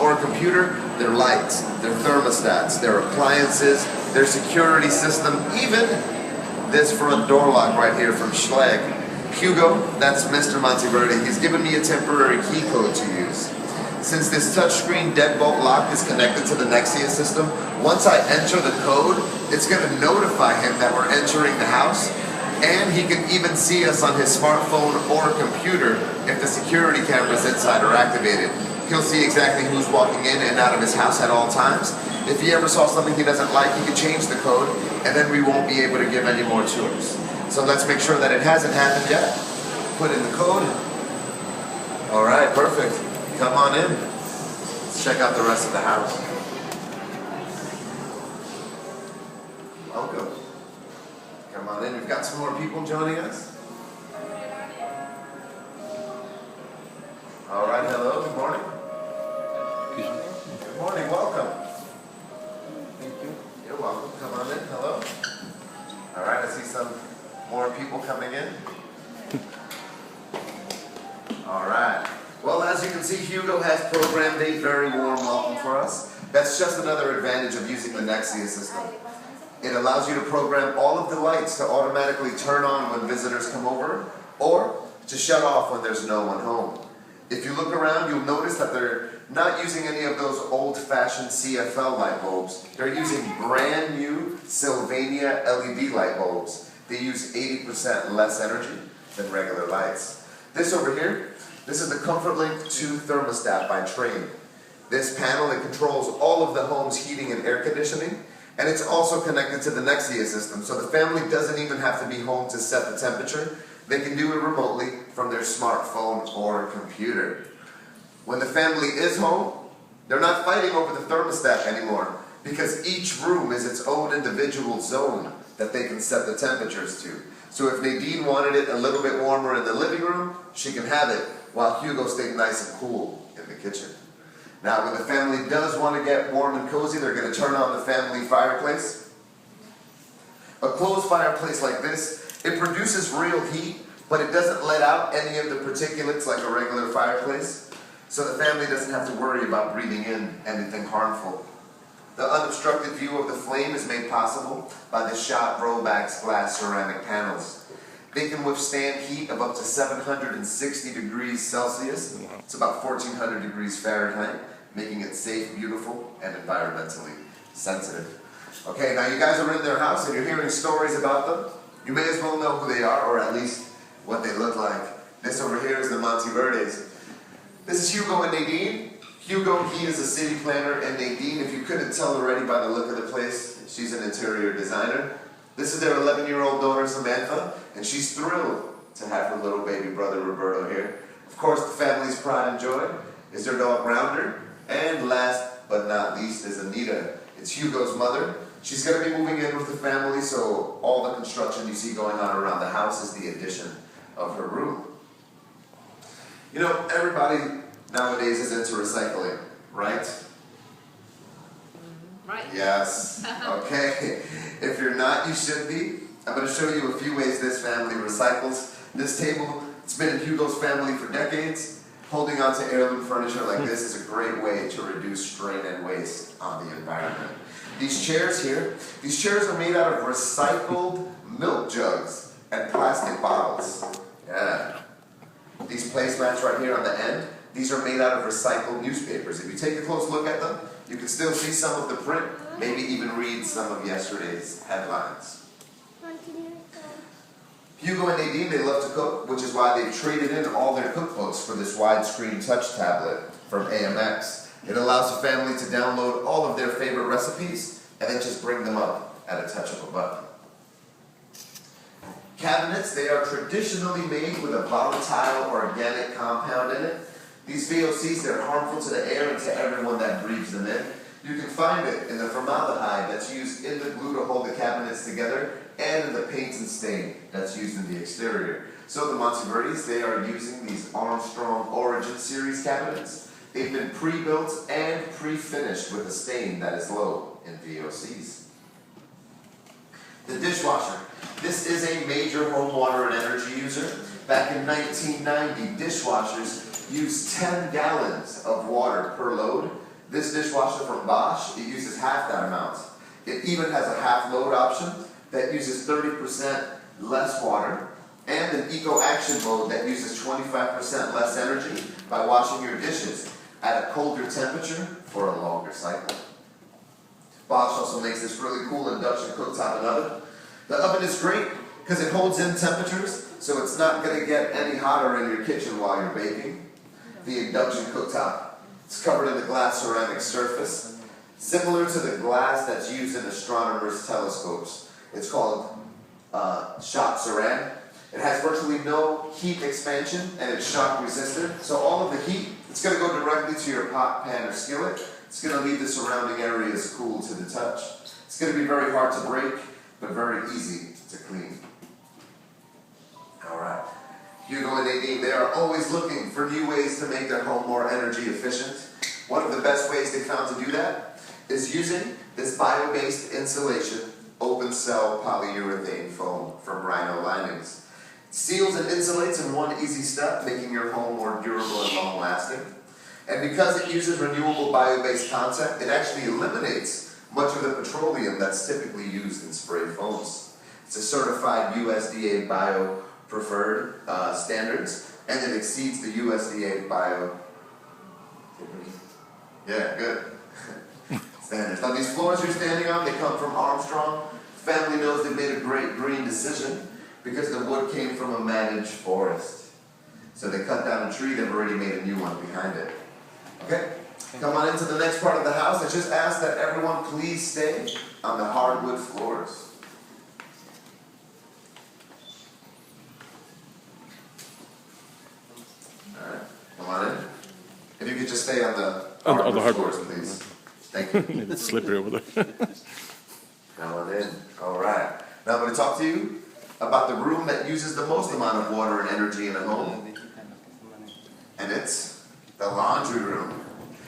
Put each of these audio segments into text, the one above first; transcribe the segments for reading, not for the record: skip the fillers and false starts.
or computer, their lights, their thermostats, their appliances, their security system, even this front door lock right here from Schlage. Hugo, that's Mr. Monteverde, he's given me a temporary key code to use. Since this touchscreen deadbolt lock is connected to the Nexia system, once I enter the code, it's going to notify him that we're entering the house, and he can even see us on his smartphone or computer if the security cameras inside are activated. He'll see exactly who's walking in and out of his house at all times. If he ever saw something he doesn't like, he can change the code, and then we won't be able to give any more tours. So let's make sure that it hasn't happened yet. Put in the code. All right, perfect. Come on in. Let's check out the rest of the house. Welcome. Come on in. We've got some more people joining us. All right, hello. Good morning. Good morning. Welcome. Thank you. You're welcome. Come on in. Hello. All right, I see some more people coming in. All right. Well, as you can see, Hugo has programmed a very warm welcome for us. That's just another advantage of using the Nexia system. It allows you to program all of the lights to automatically turn on when visitors come over, or to shut off when there's no one home. If you look around, you'll notice that they're not using any of those old-fashioned CFL light bulbs. They're using brand new Sylvania LED light bulbs. They use 80% less energy than regular lights. This over here, this is the ComfortLink 2 thermostat by Trane. This panel, it controls all of the home's heating and air conditioning, and it's also connected to the Nexia system, so the family doesn't even have to be home to set the temperature. They can do it remotely from their smartphone or computer. When the family is home, they're not fighting over the thermostat anymore, because each room is its own individual zone that they can set the temperatures to. So if Nadine wanted it a little bit warmer in the living room, she can have it, while Hugo stayed nice and cool in the kitchen. Now, when the family does want to get warm and cozy, they're going to turn on the family fireplace. A closed fireplace like this, it produces real heat, but it doesn't let out any of the particulates like a regular fireplace, so the family doesn't have to worry about breathing in anything harmful. The unobstructed view of the flame is made possible by the Schott Rollbacks glass ceramic panels. They can withstand heat of up to 760 degrees Celsius. It's about 1400 degrees Fahrenheit, making it safe, beautiful, and environmentally sensitive. Okay, now you guys are in their house and you're hearing stories about them. You may as well know who they are, or at least what they look like. This over here is the Monteverdes. This is Hugo and Nadine. Hugo, he is a city planner, and Nadine, if you couldn't tell already by the look of the place, she's an interior designer. This is their 11-year-old daughter, Samantha, and she's thrilled to have her little baby brother, Roberto, here. Of course, the family's pride and joy is their dog, Rounder. And last but not least is Anita. It's Hugo's mother. She's going to be moving in with the family, so all the construction you see going on around the house is the addition of her room. You know, everybody nowadays is into recycling, right? Right. Yes. Okay. If you're not, you should be. I'm going to show you a few ways this family recycles. This table, it's been in Hugo's family for decades. Holding on to heirloom furniture like this is a great way to reduce strain and waste on the environment. These chairs here, these chairs are made out of recycled milk jugs and plastic bottles. Yeah. These placemats right here on the end, these are made out of recycled newspapers. If you take a close look at them, you can still see some of the print, maybe even read some of yesterday's headlines. Hugo and Nadine, they love to cook, which is why they've traded in all their cookbooks for this widescreen touch tablet from AMX. It allows the family to download all of their favorite recipes and then just bring them up at a touch of a button. Cabinets, they are traditionally made with a volatile organic compound in it. These VOCs, they're harmful to the air and to everyone that breathes them in. You can find it in the formaldehyde that's used in the glue to hold the cabinets together, and in the paint and stain that's used in the exterior. So the Monteverdes, they are using these Armstrong Origin Series cabinets. They've been pre-built and pre-finished with a stain that is low in VOCs. The dishwasher. This is a major home water and energy user. Back in 1990, dishwashers used 10 gallons of water per load. This dishwasher from Bosch, it uses half that amount. It even has a half load option that uses 30% less water, and an eco action mode that uses 25% less energy by washing your dishes at a colder temperature for a longer cycle. Bosch also makes this really cool induction cooktop and oven. The oven is great because it holds in temperatures, so it's not going to get any hotter in your kitchen while you're baking. The induction cooktop is covered in a glass ceramic surface, similar to the glass that's used in astronomers' telescopes. It's called shock ceramic. It has virtually no heat expansion and it's shock resistant, so all of the heat, it's going to go directly to your pot, pan, or skillet. It's going to leave the surrounding areas cool to the touch. It's going to be very hard to break, but very easy to clean. Alright. Hugo and Nadine, they are always looking for new ways to make their home more energy efficient. One of the best ways they found to do that is using this bio-based insulation open cell polyurethane foam from Rhino Linings. It seals and insulates in one easy step, making your home more durable and long-lasting. And because it uses renewable bio-based concept, it actually eliminates much of the petroleum that's typically used in spray foams. It's a certified USDA bio preferred standards, and it exceeds the USDA bio. Yeah, good. Standards. Now these floors you're standing on, they come from Armstrong. Family knows they made a great green decision because the wood came from a managed forest. So they cut down a tree, they've already made a new one behind it. Okay, come on into the next part of the house. I just ask that everyone please stay on the hardwood floors. Alright, come on in. If you could just stay on the hardwood floors, please. Thank you. It's slippery over there. Come on in. Alright. Now I'm going to talk to you about the room that uses the most amount of water and energy in a home. And it's the laundry room.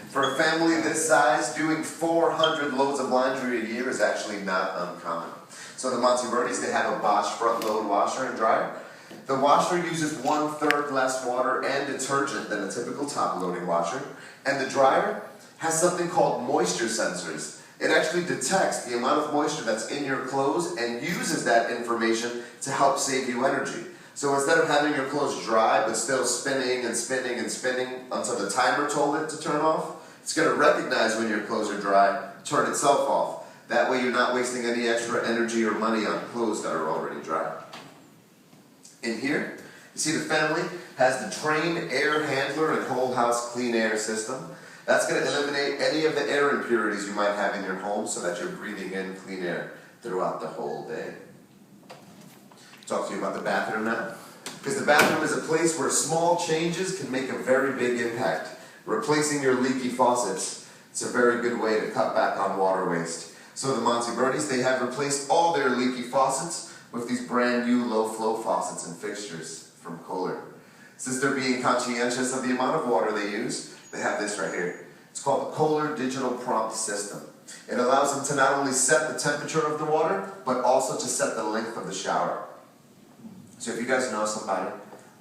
For a family this size, doing 400 loads of laundry a year is actually not uncommon. So the Monteverdis, they have a Bosch front load washer and dryer. The washer uses 1/3 less water and detergent than a typical top loading washer. And the dryer has something called moisture sensors. It actually detects the amount of moisture that's in your clothes and uses that information to help save you energy. So instead of having your clothes dry but still spinning and spinning and spinning until the timer told it to turn off, it's going to recognize when your clothes are dry, turn itself off. That way you're not wasting any extra energy or money on clothes that are already dry. In here, you see the family has the Train air handler and whole house clean air system. That's going to eliminate any of the air impurities you might have in your home so that you're breathing in clean air throughout the whole day. Talk to you about the bathroom now. Because the bathroom is a place where small changes can make a very big impact. Replacing your leaky faucets, it's a very good way to cut back on water waste. So the Monteverdis, they have replaced all their leaky faucets with these brand new low flow faucets and fixtures from Kohler. Since they're being conscientious of the amount of water they use, they have this right here. It's called the Kohler Digital Prompt System. It allows them to not only set the temperature of the water, but also to set the length of the shower. So if you guys know somebody,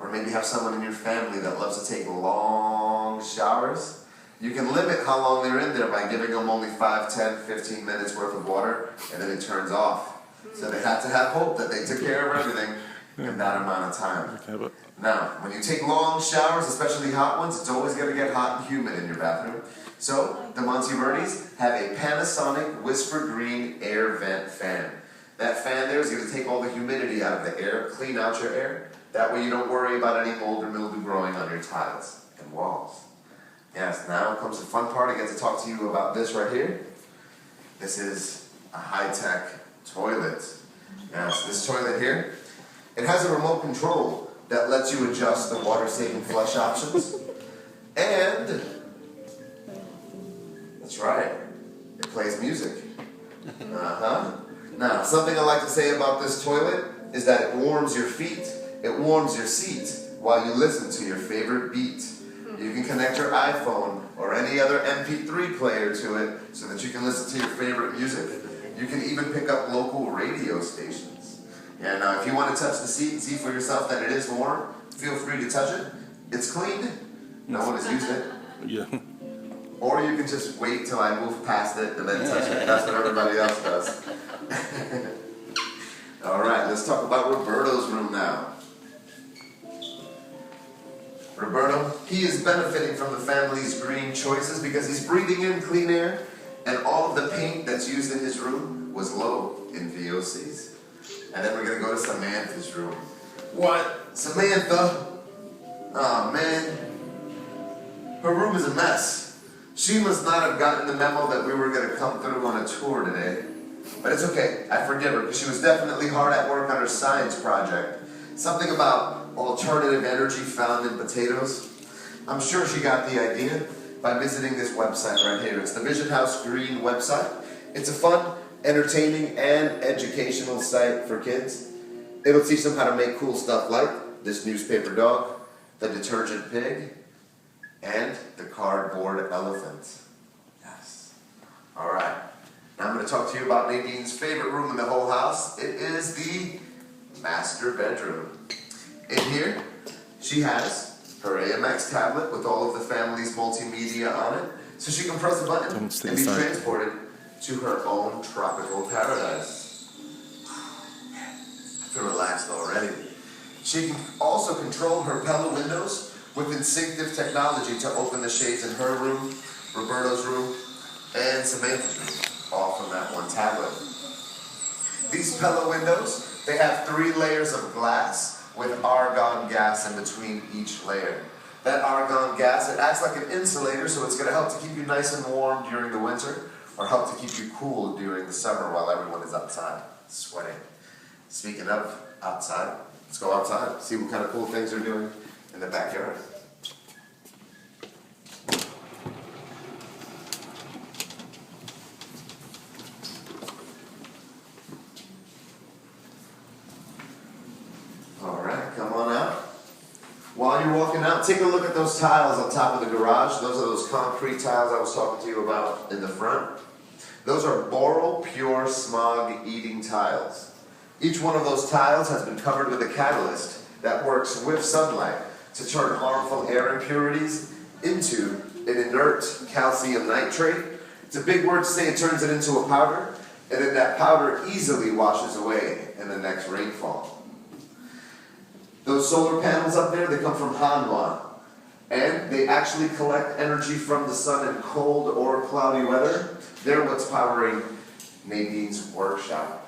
or maybe have someone in your family that loves to take long showers, you can limit how long they're in there by giving them only 5, 10, 15 minutes worth of water, and then it turns off. So they have to have hope that they took care of everything in that amount of time. Now, when you take long showers, especially hot ones, it's always going to get hot and humid in your bathroom. So, the Monteverdis have a Panasonic Whisper Green air vent fan. That fan there is going to take all the humidity out of the air, clean out your air. That way you don't worry about any mold or mildew growing on your tiles and walls. Yes, now comes the fun part. I get to talk to you about this right here. This is a high-tech toilet. Yes, this toilet here, it has a remote control that lets you adjust the water-saving flush options. And, that's right, it plays music. Now, something I like to say about this toilet is that it warms your feet, it warms your seat while you listen to your favorite beat. You can connect your iPhone or any other MP3 player to it so that you can listen to your favorite music. You can even pick up local radio stations. Yeah, now if you want to touch the seat and see for yourself that it is warm, feel free to touch it. It's clean. No one has used it. Yeah. Or you can just wait till I move past it and then touch it. That's what everybody else does. All right, let's talk about Roberto's room now. Roberto, he is benefiting from the family's green choices because he's breathing in clean air, and all of the paint that's used in his room was low in VOCs. And then we're gonna go to Samantha's room. What? Samantha? Oh man, her room is a mess. She must not have gotten the memo that we were gonna come through on a tour today. But it's okay, I forgive her, because she was definitely hard at work on her science project. Something about alternative energy found in potatoes. I'm sure she got the idea by visiting this website right here. It's the Vision House Green website. It's a fun, entertaining, and educational site for kids. It'll teach them how to make cool stuff like this newspaper dog, the detergent pig, and the cardboard elephant. Yes. All right. Now I'm going to talk to you about Nadine's favorite room in the whole house. It is the master bedroom. In here, she has her AMX tablet with all of the family's multimedia on it, so she can press a button and be transported to her own tropical paradise. I feel relaxed already. She can also control her Pella windows with instinctive technology to open the shades in her room, Roberto's room, and Samantha's room, all from that one tablet. These Pella windows, they have 3 layers of glass with argon gas in between each layer. That argon gas, it acts like an insulator, so it's going to help to keep you nice and warm during the winter, or help to keep you cool during the summer while everyone is outside sweating. Speaking of outside, let's go outside, see what kind of cool things they're doing in the backyard. While you're walking out, take a look at those tiles on top of the garage. Those are those concrete tiles I was talking to you about in the front. Those are Boral Pure Smog Eating tiles. Each one of those tiles has been covered with a catalyst that works with sunlight to turn harmful air impurities into an inert calcium nitrate. It's a big word to say it turns it into a powder, and then that powder easily washes away in the next rainfall. Those solar panels up there, they come from Hanwha, and they actually collect energy from the sun in cold or cloudy weather. They're what's powering Nadine's workshop.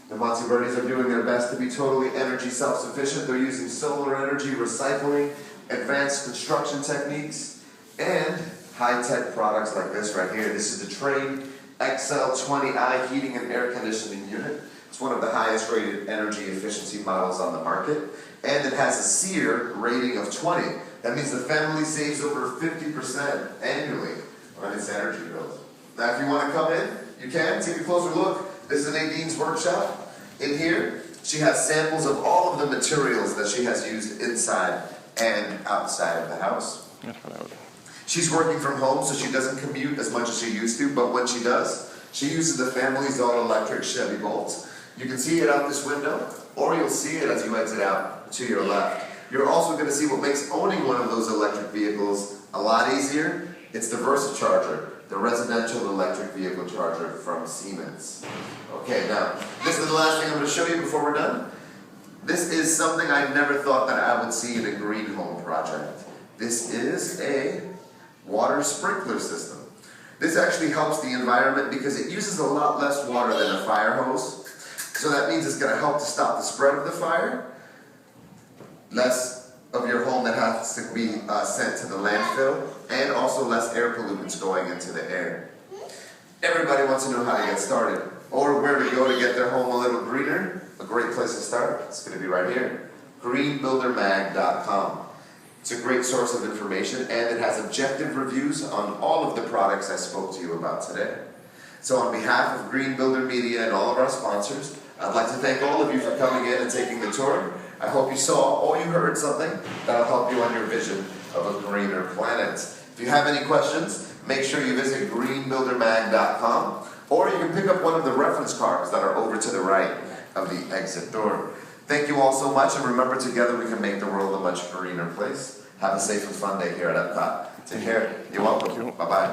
The Monteverdes are doing their best to be totally energy self-sufficient. They're using solar energy recycling, advanced construction techniques, and high-tech products like this right here. This is the Trane XL20i heating and air conditioning unit. It's one of the highest rated energy efficiency models on the market, and it has a SEER rating of 20. That means the family saves over 50% annually on its energy bills. Now, if you want to come in, you can. Take a closer look. This is Nadine's workshop. In here, she has samples of all of the materials that she has used inside and outside of the house. She's working from home, so she doesn't commute as much as she used to, but when she does, she uses the family's all-electric Chevy Bolt. You can see it out this window, or you'll see it as you exit out to your left. You're also going to see what makes owning one of those electric vehicles a lot easier. It's the VersaCharger, the residential electric vehicle charger from Siemens. Okay, now, this is the last thing I'm going to show you before we're done. This is something I never thought that I would see in a green home project. This is a water sprinkler system. This actually helps the environment because it uses a lot less water than a fire hose. So that means it's going to help to stop the spread of the fire. Less of your home that has to be sent to the landfill, and also less air pollutants going into the air. Everybody wants to know how to get started, or where to go to get their home a little greener. A great place to start, it's going to be right here, greenbuildermag.com. It's a great source of information, and it has objective reviews on all of the products I spoke to you about today. So on behalf of Green Builder Media and all of our sponsors, I'd like to thank all of you for coming in and taking the tour. I hope you saw or you heard something that'll help you on your vision of a greener planet. If you have any questions, make sure you visit greenbuildermag.com, or you can pick up one of the reference cards that are over to the right of the exit door. Thank you all so much, and remember, together we can make the world a much greener place. Have a safe and fun day here at Epcot. Take care. You're welcome. Bye-bye.